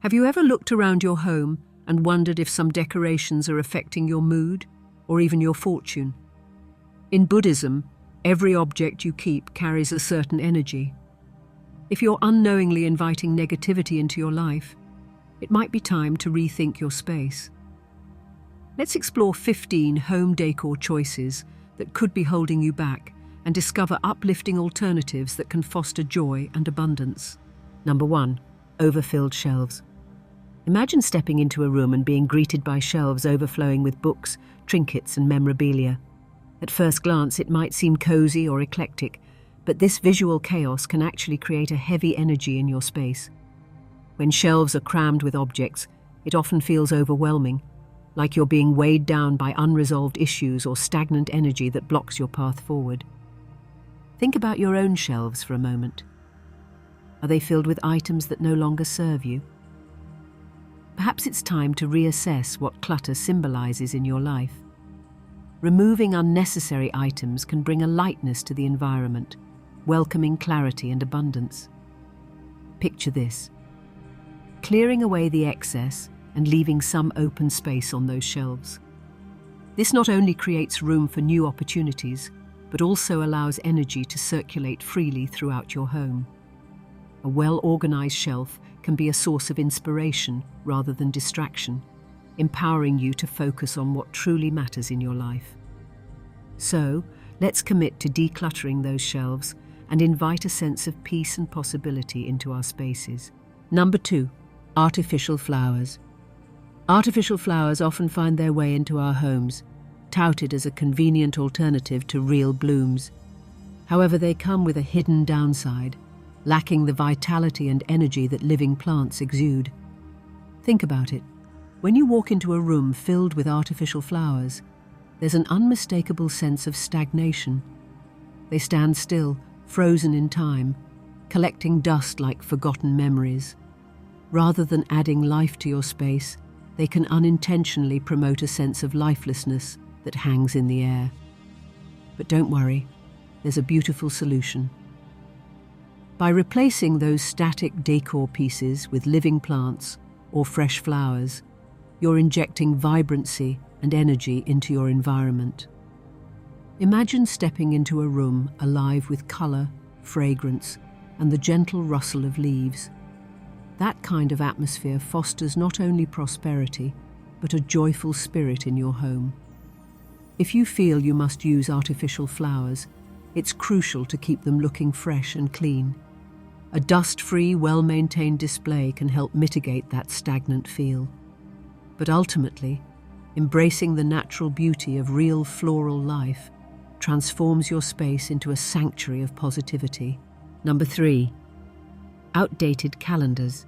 Have you ever looked around your home and wondered if some decorations are affecting your mood or even your fortune? In Buddhism, every object you keep carries a certain energy. If you're unknowingly inviting negativity into your life, it might be time to rethink your space. Let's explore 15 home decor choices that could be holding you back and discover uplifting alternatives that can foster joy and abundance. Number 1. Overfilled shelves. Imagine stepping into a room and being greeted by shelves overflowing with books, trinkets, and memorabilia. At first glance, it might seem cozy or eclectic, but this visual chaos can actually create a heavy energy in your space. When shelves are crammed with objects, it often feels overwhelming, like you're being weighed down by unresolved issues or stagnant energy that blocks your path forward. Think about your own shelves for a moment. Are they filled with items that no longer serve you? Perhaps it's time to reassess what clutter symbolizes in your life. Removing unnecessary items can bring a lightness to the environment, welcoming clarity and abundance. Picture this: clearing away the excess and leaving some open space on those shelves. This not only creates room for new opportunities, but also allows energy to circulate freely throughout your home. A well-organized shelf can be a source of inspiration rather than distraction, empowering you to focus on what truly matters in your life. So, let's commit to decluttering those shelves and invite a sense of peace and possibility into our spaces. Number 2. Artificial flowers. Artificial flowers often find their way into our homes, touted as a convenient alternative to real blooms. However, they come with a hidden downside, lacking the vitality and energy that living plants exude. Think about it. When you walk into a room filled with artificial flowers, there's an unmistakable sense of stagnation. They stand still, frozen in time, collecting dust like forgotten memories. Rather than adding life to your space, they can unintentionally promote a sense of lifelessness that hangs in the air. But don't worry, there's a beautiful solution. By replacing those static decor pieces with living plants or fresh flowers, you're injecting vibrancy and energy into your environment. Imagine stepping into a room alive with color, fragrance, and the gentle rustle of leaves. That kind of atmosphere fosters not only prosperity, but a joyful spirit in your home. If you feel you must use artificial flowers, it's crucial to keep them looking fresh and clean. A dust-free, well-maintained display can help mitigate that stagnant feel. But ultimately, embracing the natural beauty of real floral life transforms your space into a sanctuary of positivity. Number 3. Outdated calendars.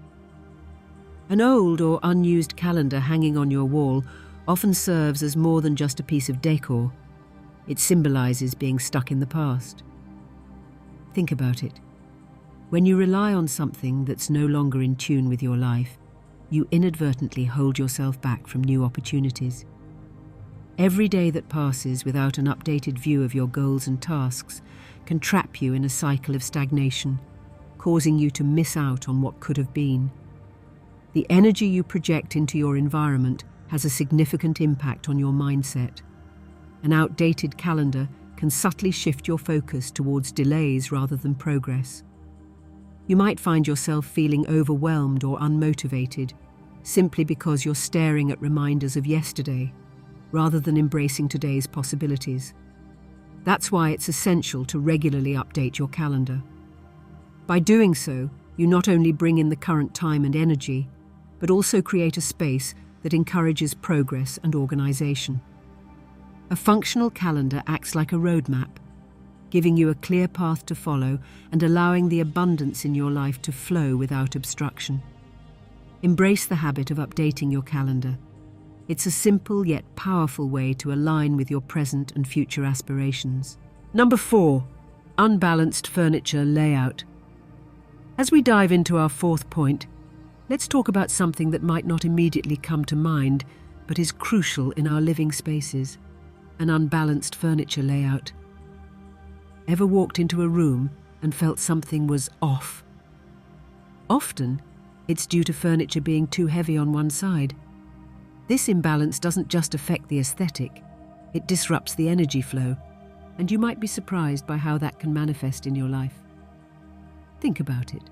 An old or unused calendar hanging on your wall often serves as more than just a piece of decor. It symbolizes being stuck in the past. Think about it. When you rely on something that's no longer in tune with your life, you inadvertently hold yourself back from new opportunities. Every day that passes without an updated view of your goals and tasks can trap you in a cycle of stagnation, causing you to miss out on what could have been. The energy you project into your environment has a significant impact on your mindset. An outdated calendar can subtly shift your focus towards delays rather than progress. You might find yourself feeling overwhelmed or unmotivated simply because you're staring at reminders of yesterday rather than embracing today's possibilities. That's why it's essential to regularly update your calendar. By doing so, you not only bring in the current time and energy, but also create a space that encourages progress and organization. A functional calendar acts like a roadmap, giving you a clear path to follow and allowing the abundance in your life to flow without obstruction. Embrace the habit of updating your calendar. It's a simple yet powerful way to align with your present and future aspirations. Number 4. Unbalanced furniture layout. As we dive into our 4th point, let's talk about something that might not immediately come to mind, but is crucial in our living spaces: an unbalanced furniture layout. Ever walked into a room and felt something was off? Often, It's due to furniture being too heavy on one side. This imbalance doesn't just affect the aesthetic, it disrupts the energy flow, and you might be surprised by how that can manifest in your life. Think about it.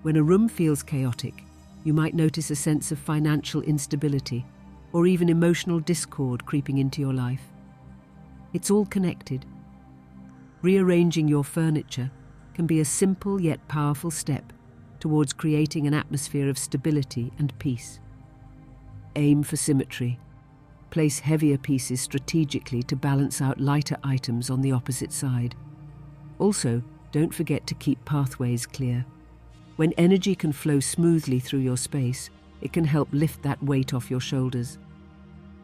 When a room feels chaotic, you might notice a sense of financial instability or even emotional discord creeping into your life. It's all connected. Rearranging your furniture can be a simple yet powerful step towards creating an atmosphere of stability and peace. Aim for symmetry. Place heavier pieces strategically to balance out lighter items on the opposite side. Also, don't forget to keep pathways clear. When energy can flow smoothly through your space, it can help lift that weight off your shoulders.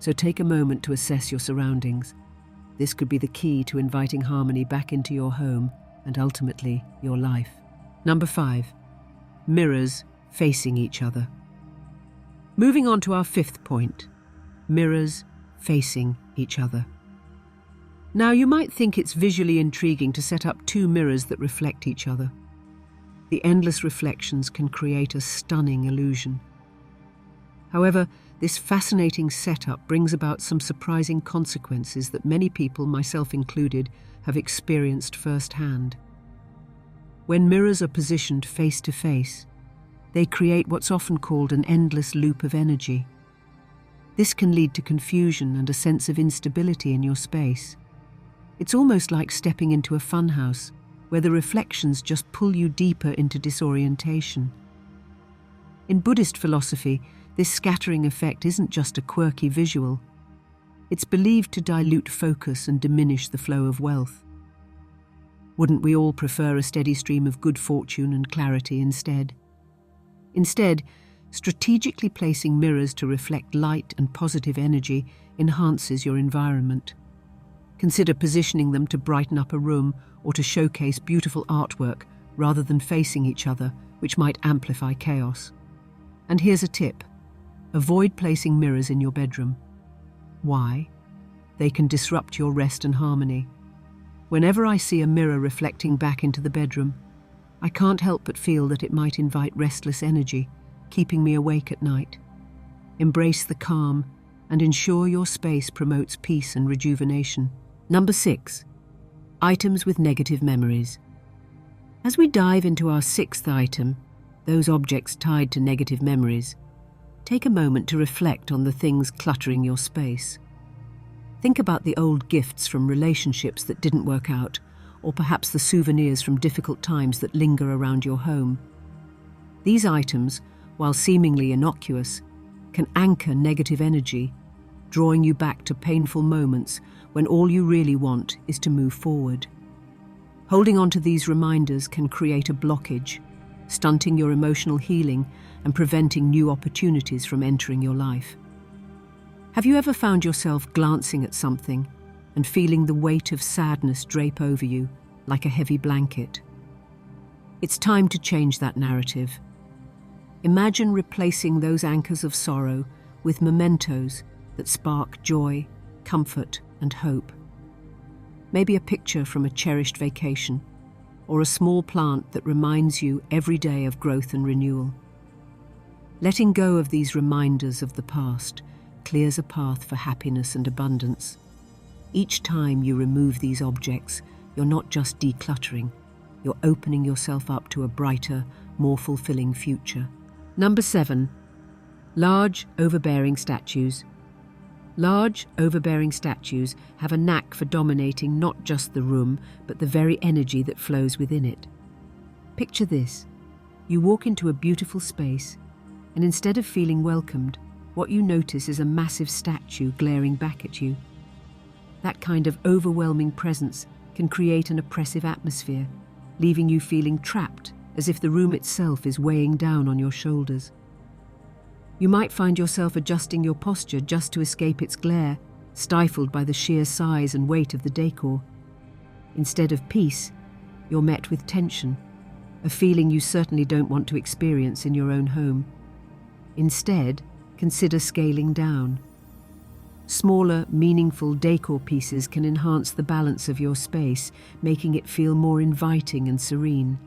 So take a moment to assess your surroundings. This could be the key to inviting harmony back into your home and ultimately your life. Number 5. Mirrors facing each other. Moving on to our 5th point. Mirrors facing each other. Now, you might think it's visually intriguing to set up 2 mirrors that reflect each other. The endless reflections can create a stunning illusion. However, this fascinating setup brings about some surprising consequences that many people, myself included, have experienced firsthand. When mirrors are positioned face to face, they create what's often called an endless loop of energy. This can lead to confusion and a sense of instability in your space. It's almost like stepping into a funhouse, where the reflections just pull you deeper into disorientation. In Buddhist philosophy, this scattering effect isn't just a quirky visual. It's believed to dilute focus and diminish the flow of wealth. Wouldn't we all prefer a steady stream of good fortune and clarity instead? Instead, strategically placing mirrors to reflect light and positive energy enhances your environment. Consider positioning them to brighten up a room or to showcase beautiful artwork rather than facing each other, which might amplify chaos. And here's a tip. Avoid placing mirrors in your bedroom. Why? They can disrupt your rest and harmony. Whenever I see a mirror reflecting back into the bedroom, I can't help but feel that it might invite restless energy, keeping me awake at night. Embrace the calm and ensure your space promotes peace and rejuvenation. Number 6. Items with negative memories. As we dive into our 6th item, those objects tied to negative memories, take a moment to reflect on the things cluttering your space. Think about the old gifts from relationships that didn't work out, or perhaps the souvenirs from difficult times that linger around your home. These items, while seemingly innocuous, can anchor negative energy, drawing you back to painful moments when all you really want is to move forward. Holding on to these reminders can create a blockage, stunting your emotional healing and preventing new opportunities from entering your life. Have you ever found yourself glancing at something and feeling the weight of sadness drape over you like a heavy blanket? It's time to change that narrative. Imagine replacing those anchors of sorrow with mementos that spark joy, comfort, and hope. Maybe a picture from a cherished vacation, or a small plant that reminds you every day of growth and renewal. Letting go of these reminders of the past clears a path for happiness and abundance. Each time you remove these objects, you're not just decluttering, you're opening yourself up to a brighter, more fulfilling future. Number 7. Large, overbearing statues. Large, overbearing statues have a knack for dominating not just the room, but the very energy that flows within it. Picture this. You walk into a beautiful space, and instead of feeling welcomed, what you notice is a massive statue glaring back at you. That kind of overwhelming presence can create an oppressive atmosphere, leaving you feeling trapped, as if the room itself is weighing down on your shoulders. You might find yourself adjusting your posture just to escape its glare, stifled by the sheer size and weight of the decor. Instead of peace, you're met with tension, a feeling you certainly don't want to experience in your own home. Instead, consider scaling down. Smaller, meaningful decor pieces can enhance the balance of your space, making it feel more inviting and serene.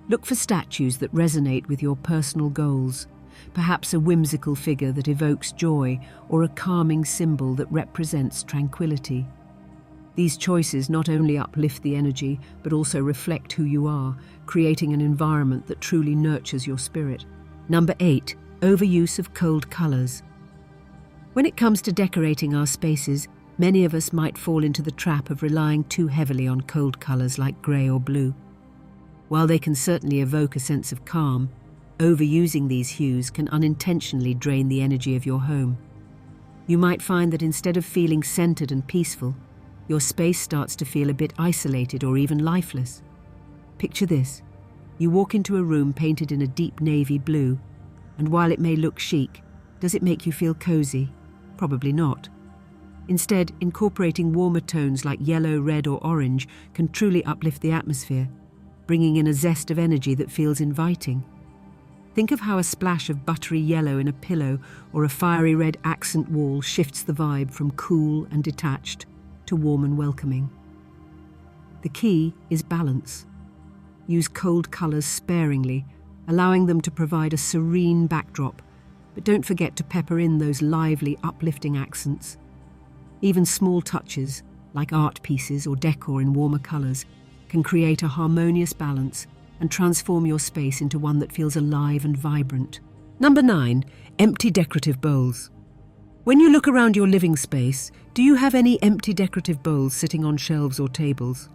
Look for statues that resonate with your personal goals, perhaps a whimsical figure that evokes joy or a calming symbol that represents tranquility. These choices not only uplift the energy, but also reflect who you are, creating an environment that truly nurtures your spirit. Number 8. Overuse of cold colours. When it comes to decorating our spaces, many of us might fall into the trap of relying too heavily on cold colours like grey or blue. While they can certainly evoke a sense of calm, overusing these hues can unintentionally drain the energy of your home. You might find that instead of feeling centered and peaceful, your space starts to feel a bit isolated or even lifeless. Picture this. You walk into a room painted in a deep navy blue, and while it may look chic, does it make you feel cozy? Probably not. Instead, incorporating warmer tones like yellow, red, or orange can truly uplift the atmosphere, bringing in a zest of energy that feels inviting. Think of how a splash of buttery yellow in a pillow or a fiery red accent wall shifts the vibe from cool and detached to warm and welcoming. The key is balance. Use cold colours sparingly, allowing them to provide a serene backdrop, but don't forget to pepper in those lively, uplifting accents. Even small touches, like art pieces or decor in warmer colours, can create a harmonious balance and transform your space into one that feels alive and vibrant. Number 9. Empty decorative bowls. When you look around your living space, do you have any empty decorative bowls sitting on shelves or tables?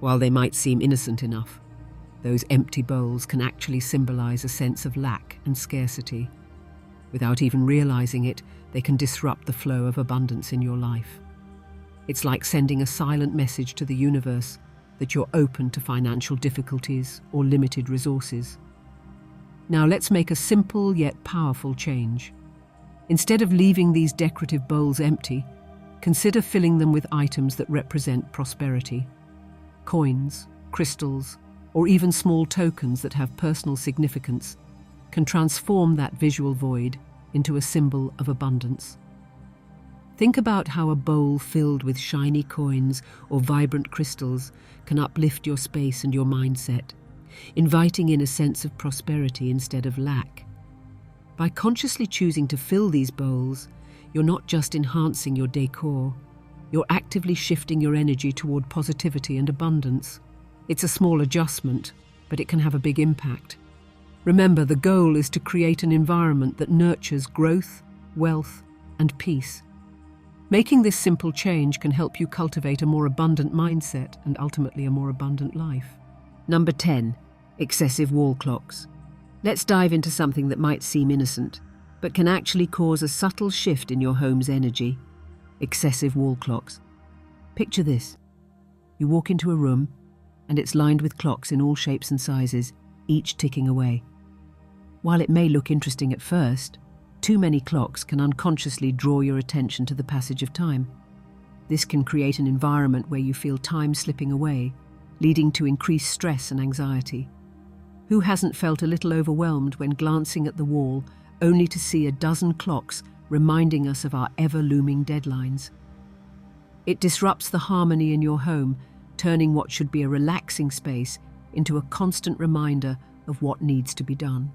While they might seem innocent enough, those empty bowls can actually symbolize a sense of lack and scarcity. Without even realizing it, they can disrupt the flow of abundance in your life. It's like sending a silent message to the universe that you're open to financial difficulties or limited resources. Now let's make a simple yet powerful change. Instead of leaving these decorative bowls empty, consider filling them with items that represent prosperity. Coins, crystals, or even small tokens that have personal significance can transform that visual void into a symbol of abundance. Think about how a bowl filled with shiny coins or vibrant crystals can uplift your space and your mindset, inviting in a sense of prosperity instead of lack. By consciously choosing to fill these bowls, you're not just enhancing your decor, you're actively shifting your energy toward positivity and abundance. It's a small adjustment, but it can have a big impact. Remember, the goal is to create an environment that nurtures growth, wealth, and peace. Making this simple change can help you cultivate a more abundant mindset and ultimately a more abundant life. Number 10. Excessive wall clocks. Let's dive into something that might seem innocent, but can actually cause a subtle shift in your home's energy. Excessive wall clocks. Picture this. You walk into a room, and it's lined with clocks in all shapes and sizes, each ticking away. While it may look interesting at first, too many clocks can unconsciously draw your attention to the passage of time. This can create an environment where you feel time slipping away, leading to increased stress and anxiety. Who hasn't felt a little overwhelmed when glancing at the wall, only to see a dozen clocks reminding us of our ever-looming deadlines? It disrupts the harmony in your home, turning what should be a relaxing space into a constant reminder of what needs to be done.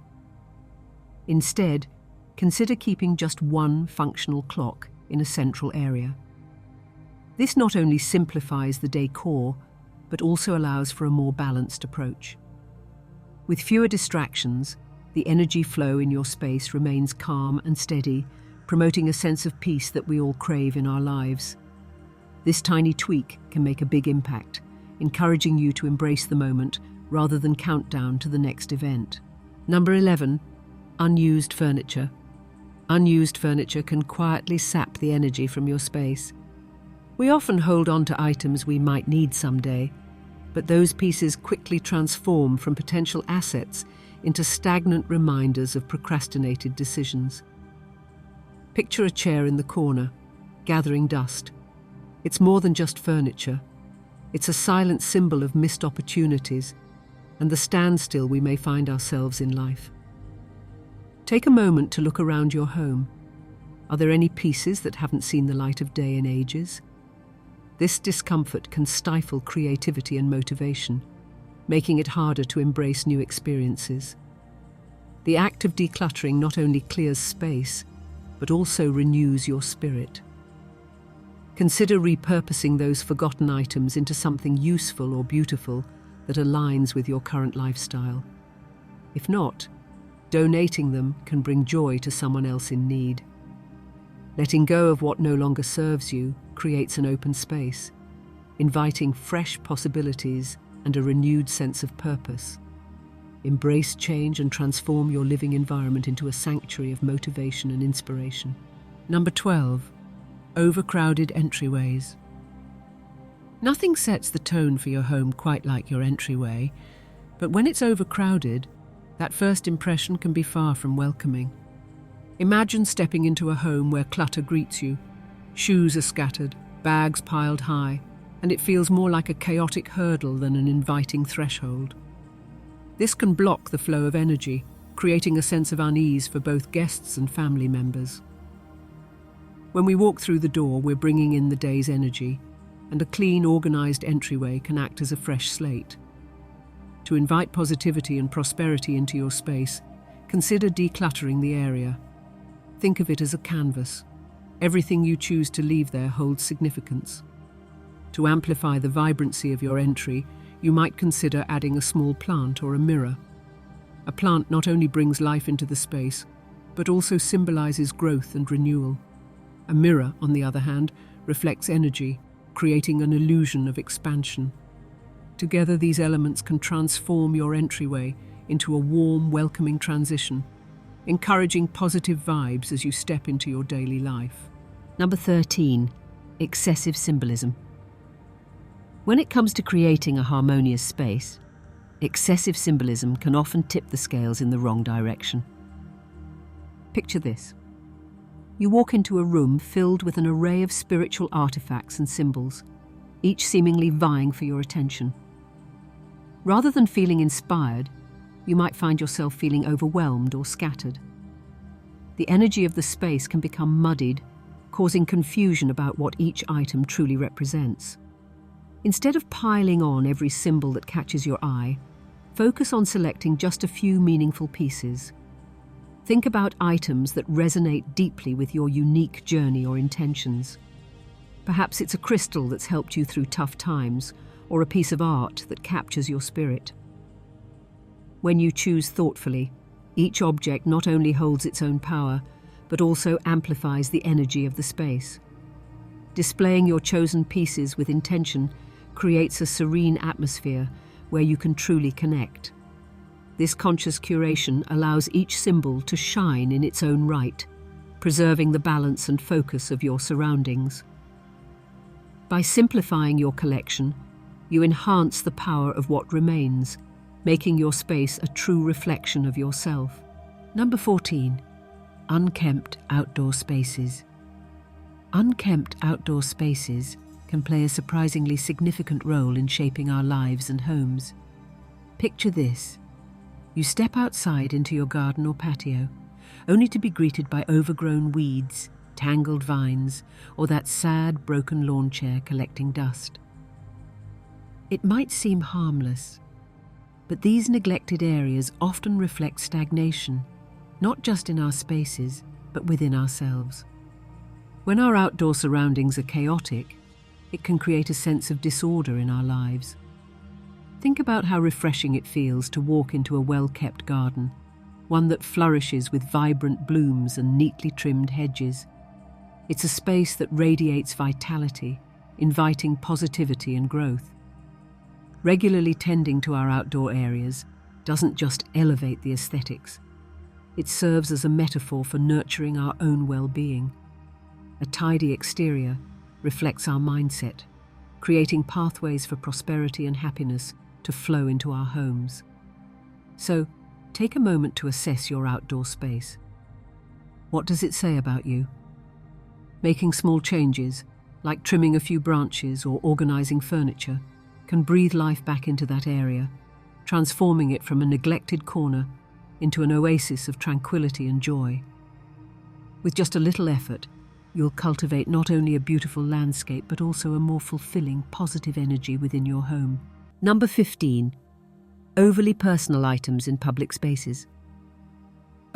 Instead, consider keeping just one functional clock in a central area. This not only simplifies the decor, but also allows for a more balanced approach. With fewer distractions, the energy flow in your space remains calm and steady, promoting a sense of peace that we all crave in our lives. This tiny tweak can make a big impact, encouraging you to embrace the moment rather than count down to the next event. Number 11. Unused furniture. Unused furniture can quietly sap the energy from your space. We often hold on to items we might need someday, but those pieces quickly transform from potential assets into stagnant reminders of procrastinated decisions. Picture a chair in the corner, gathering dust. It's more than just furniture. It's a silent symbol of missed opportunities and the standstill we may find ourselves in life. Take a moment to look around your home. Are there any pieces that haven't seen the light of day in ages? This discomfort can stifle creativity and motivation. making it harder to embrace new experiences. The act of decluttering not only clears space, but also renews your spirit. Consider repurposing those forgotten items into something useful or beautiful that aligns with your current lifestyle. If not, donating them can bring joy to someone else in need. Letting go of what no longer serves you creates an open space, inviting fresh possibilities and a renewed sense of purpose. Embrace change and transform your living environment into a sanctuary of motivation and inspiration. Number 12. Overcrowded entryways. Nothing sets the tone for your home quite like your entryway, but when it's overcrowded, that first impression can be far from welcoming. Imagine stepping into a home where clutter greets you. Shoes are scattered, bags piled high, and it feels more like a chaotic hurdle than an inviting threshold. This can block the flow of energy, creating a sense of unease for both guests and family members. When we walk through the door, we're bringing in the day's energy, and a clean, organized entryway can act as a fresh slate. To invite positivity and prosperity into your space, consider decluttering the area. Think of it as a canvas. Everything you choose to leave there holds significance. To amplify the vibrancy of your entry, you might consider adding a small plant or a mirror. A plant not only brings life into the space, but also symbolizes growth and renewal. A mirror, on the other hand, reflects energy, creating an illusion of expansion. Together, these elements can transform your entryway into a warm, welcoming transition, encouraging positive vibes as you step into your daily life. Number 13. Excessive symbolism. When it comes to creating a harmonious space, excessive symbolism can often tip the scales in the wrong direction. Picture this. You walk into a room filled with an array of spiritual artifacts and symbols, each seemingly vying for your attention. Rather than feeling inspired, you might find yourself feeling overwhelmed or scattered. The energy of the space can become muddied, causing confusion about what each item truly represents. Instead of piling on every symbol that catches your eye, focus on selecting just a few meaningful pieces. Think about items that resonate deeply with your unique journey or intentions. Perhaps it's a crystal that's helped you through tough times, or a piece of art that captures your spirit. When you choose thoughtfully, each object not only holds its own power, but also amplifies the energy of the space. Displaying your chosen pieces with intention creates a serene atmosphere where you can truly connect. This conscious curation allows each symbol to shine in its own right, preserving the balance and focus of your surroundings. By simplifying your collection, you enhance the power of what remains, making your space a true reflection of yourself. Number 14. Unkempt outdoor spaces. Unkempt outdoor spaces can play a surprisingly significant role in shaping our lives and homes. Picture this. You step outside into your garden or patio, only to be greeted by overgrown weeds, tangled vines, or that sad, broken lawn chair collecting dust. It might seem harmless, but these neglected areas often reflect stagnation, not just in our spaces, but within ourselves. When our outdoor surroundings are chaotic, it can create a sense of disorder in our lives. Think about how refreshing it feels to walk into a well-kept garden, one that flourishes with vibrant blooms and neatly trimmed hedges. It's a space that radiates vitality, inviting positivity and growth. Regularly tending to our outdoor areas doesn't just elevate the aesthetics. It serves as a metaphor for nurturing our own well-being. A tidy exterior reflects our mindset, creating pathways for prosperity and happiness to flow into our homes. So, take a moment to assess your outdoor space. What does it say about you? Making small changes, like trimming a few branches or organizing furniture, can breathe life back into that area, transforming it from a neglected corner into an oasis of tranquility and joy. With just a little effort, you'll cultivate not only a beautiful landscape but also a more fulfilling, positive energy within your home. Number 15. Overly personal items in public spaces.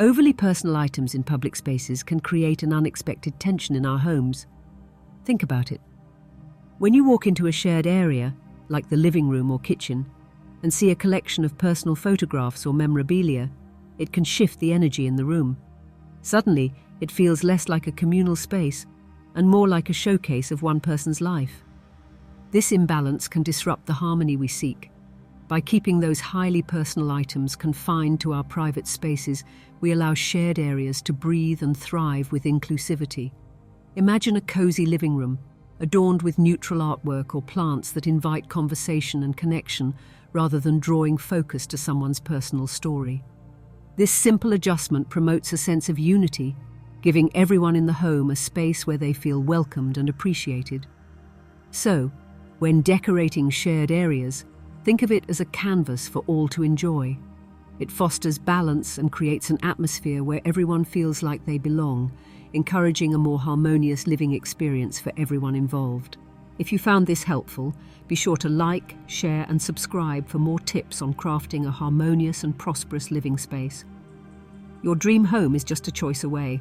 Overly personal items in public spaces can create an unexpected tension in our homes. Think about it. When you walk into a shared area, like the living room or kitchen, and see a collection of personal photographs or memorabilia, it can shift the energy in the room. Suddenly, it feels less like a communal space and more like a showcase of one person's life. This imbalance can disrupt the harmony we seek. By keeping those highly personal items confined to our private spaces, we allow shared areas to breathe and thrive with inclusivity. Imagine a cozy living room, adorned with neutral artwork or plants that invite conversation and connection rather than drawing focus to someone's personal story. This simple adjustment promotes a sense of unity, giving everyone in the home a space where they feel welcomed and appreciated. So, when decorating shared areas, think of it as a canvas for all to enjoy. It fosters balance and creates an atmosphere where everyone feels like they belong, encouraging a more harmonious living experience for everyone involved. If you found this helpful, be sure to like, share, and subscribe for more tips on crafting a harmonious and prosperous living space. Your dream home is just a choice away.